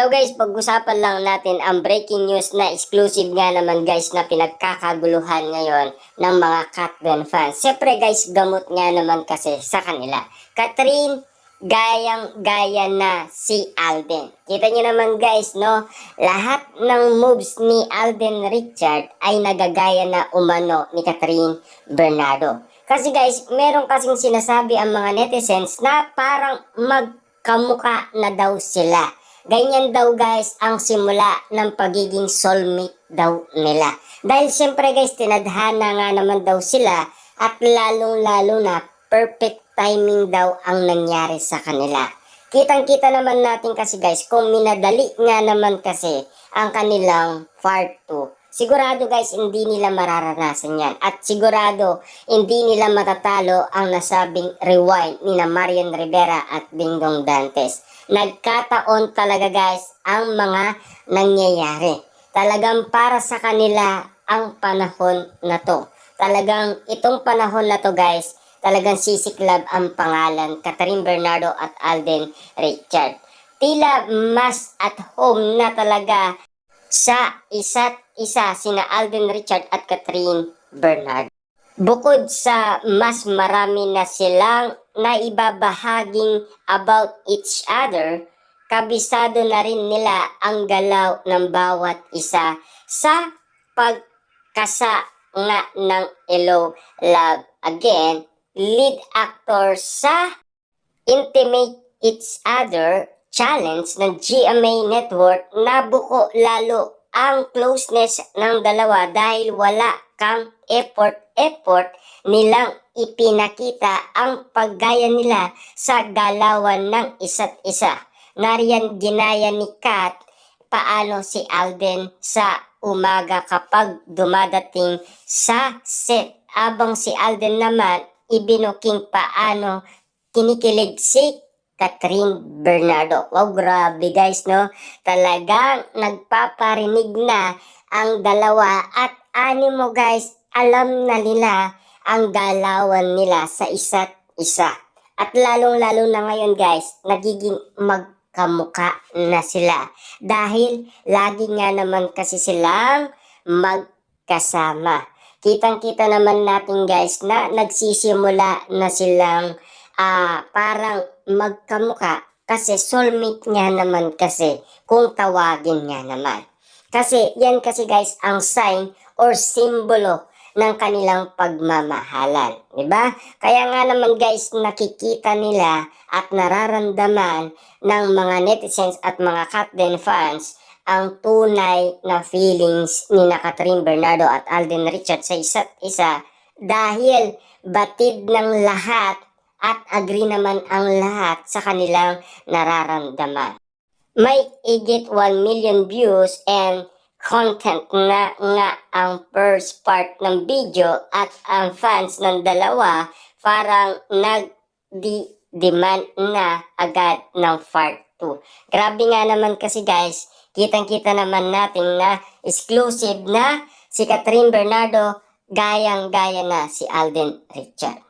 Now guys, pag-usapan lang natin ang breaking news na exclusive nga naman guys na pinagkakaguluhan ngayon ng mga Katden fans. Siyempre guys, gamot nga naman kasi sa kanila. Catherine, gayang-gaya na si Alden. Kita nyo naman guys, no? Lahat ng moves ni Alden Richard ay nagagaya na umano ni Catherine Bernardo. Kasi guys, meron kasing sinasabi ang mga netizens na parang magkamuka na daw sila. Ganyan daw guys ang simula ng pagiging soulmate daw nila. Dahil siyempre guys, tinadhana nga naman daw sila at lalong-lalo na perfect timing daw ang nangyari sa kanila. Kitang-kita naman natin kasi guys kung minadali nga naman kasi ang kanilang part 2. Sigurado guys, hindi nila mararanasan yan. At sigurado, hindi nila matatalo ang nasabing rewind ni na Marian Rivera at Dingdong Dantes. Nagkataon talaga guys ang mga nangyayari. Talagang para sa kanila ang panahon na to. Talagang itong panahon na to guys, talagang sisiklab ang pangalan Catherine Bernardo at Alden Richard. Tila mas at home na talaga sa isa't isa sina Alden Richard at Catherine Bernardo. Bukod sa mas marami na silang naibabahaging about each other, kabisado na rin nila ang galaw ng bawat isa sa pagkasa nga ng Hello Love Again, lead actor sa Intimate Each Other Challenge ng GMA Network. Nabuko lalo ang closeness ng dalawa dahil wala kang effort nilang ipinakita ang paggaya nila sa galawan ng isa't isa. Nariyan ginaya ni Kat paano si Alden sa umaga kapag dumadating sa set, abang si Alden naman ibinuking paano kinikilig si Catherine Bernardo. Wow, grabe guys, no? Talagang nagpaparinig na ang dalawa at animo guys, alam na nila ang galawan nila sa isa't isa. At lalong-lalo na ngayon guys, nagiging magkamuka na sila. Dahil lagi nga naman kasi silang magkasama. Kitang-kita naman natin guys na nagsisimula na silang parang magkamuka kasi soulmate nga naman kasi kung tawagin nga naman. Kasi yan kasi guys ang sign or simbolo ng kanilang pagmamahalan, di ba? Kaya nga naman guys nakikita nila at nararamdaman ng mga netizens at mga Katden fans ang tunay na feelings ni na Catherine Bernardo at Alden Richard sa isa't isa dahil batid ng lahat at agree naman ang lahat sa kanilang nararamdaman. May higit 1 million views and content na nga ang first part ng video at ang fans ng dalawa parang nag-demand na agad ng part 2. Grabe nga naman kasi guys, kitang-kita naman natin na exclusive na si Catherine Bernardo, gayang-gaya na si Alden Richard.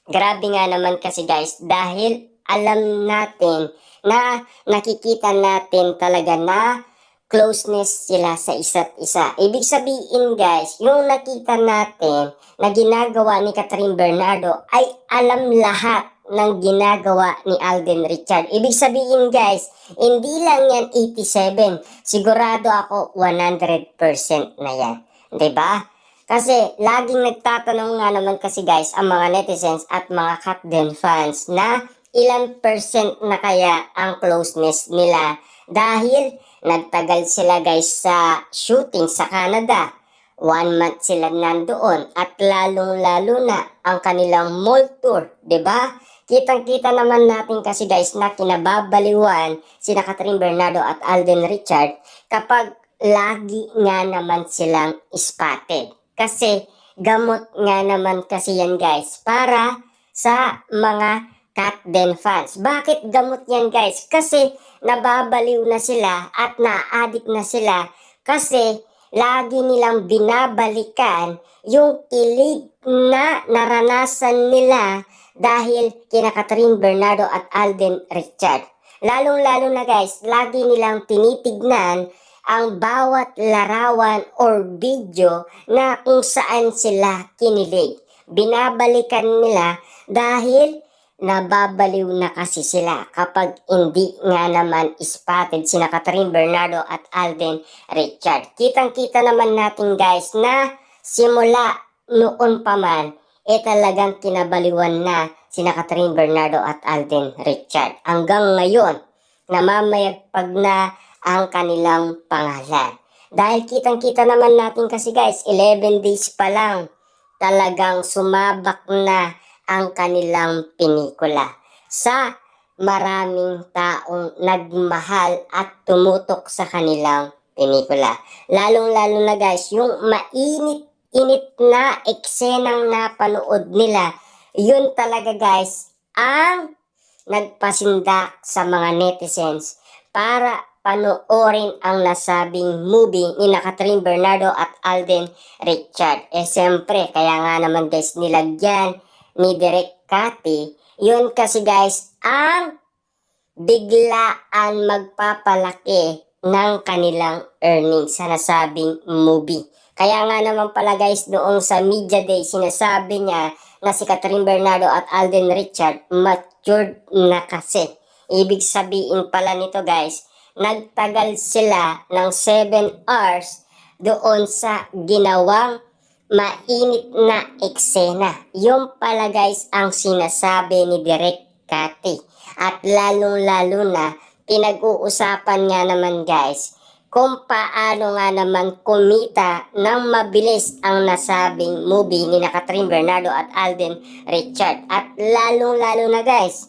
Grabe nga naman kasi guys dahil alam natin na nakikita natin talaga na closeness sila sa isa't isa. Ibig sabihin guys, yung nakita natin na ginagawa ni Catherine Bernardo ay alam lahat ng ginagawa ni Alden Richard. Ibig sabihin guys, hindi lang yan 87. Sigurado ako 100% na yan. 'Di ba? Kasi laging nagtatanong nga naman kasi guys ang mga netizens at mga Katden fans na ilan percent na kaya ang closeness nila dahil nagtagal sila guys sa shooting sa Canada. 1 month sila nandoon at lalong-lalo na ang kanilang mall tour, 'di ba? Kitang-kita naman natin kasi guys na kinababaliwan sina Catherine Bernardo at Alden Richard kapag lagi nga naman silang spotted. Kasi gamot nga naman kasi yan guys para sa mga Katden fans. Bakit gamot yan guys? Kasi nababaliw na sila at na-addict na sila kasi lagi nilang binabalikan yung kilig na naranasan nila dahil kina Catherine Bernardo at Alden Richard. Lalong-lalo na guys, lagi nilang tinitignan ang bawat larawan or video na kung saan sila kinilig. Binabalikan nila dahil nababaliw na kasi sila kapag hindi nga naman spotted sina Catherine Bernardo at Alden Richard. Kitang-kita naman natin guys na simula noon pa man, talagang kinabaliwan na sina Catherine Bernardo at Alden Richard. Hanggang ngayon, namamayagpag na ang kanilang pangalan. Dahil kitang-kita naman natin kasi guys, 11 days pa lang, talagang sumabak na ang kanilang pelikula sa maraming taong nagmahal at tumutok sa kanilang pelikula. Lalong-lalo na guys, yung mainit-init na eksenang napanood nila, yun talaga guys ang nagpasindak sa mga netizens para panoorin ang nasabing movie ni Catherine Bernardo at Alden Richard. Siyempre, kaya nga naman guys nilagyan ni Direk Cathy, yun kasi guys ang biglaan magpapalaki ng kanilang earnings sa nasabing movie. Kaya nga naman pala guys, noong sa media day, sinasabi niya na si Catherine Bernardo at Alden Richard matured na kasi. Ibig sabihin pala nito guys, nagtagal sila ng 7 hours doon sa ginawang mainit na eksena. Yung pala guys ang sinasabi ni Direk Cathy. At lalong-lalo na pinag-uusapan nga naman guys kung paano nga naman kumita ng mabilis ang nasabing movie ni Catherine Bernardo at Alden Richard. At lalong-lalo na guys,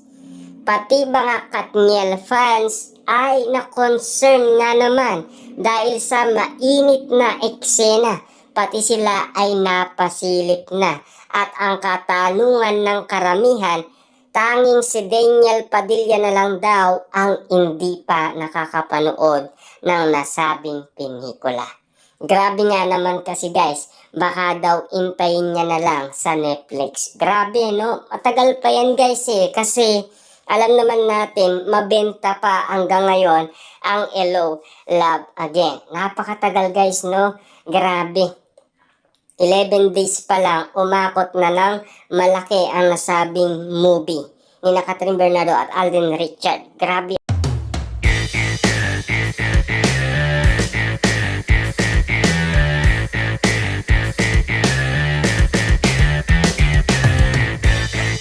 pati mga Katniel fans ay na-concern nga naman dahil sa mainit na eksena. Pati sila ay napasilip na. At ang katanungan ng karamihan, tanging si Daniel Padilla na lang daw ang hindi pa nakakapanood ng nasabing pelikula. Grabe nga naman kasi guys, baka daw intayin niya na lang sa Netflix. Grabe no, matagal pa yan guys kasi alam naman natin, mabenta pa hanggang ngayon ang Hello, Love Again. Napakatagal guys, no? Grabe. 11 days pa lang, umakot na ng malaki ang nasabing movie ni Catherine Bernardo at Alden Richard. Grabe.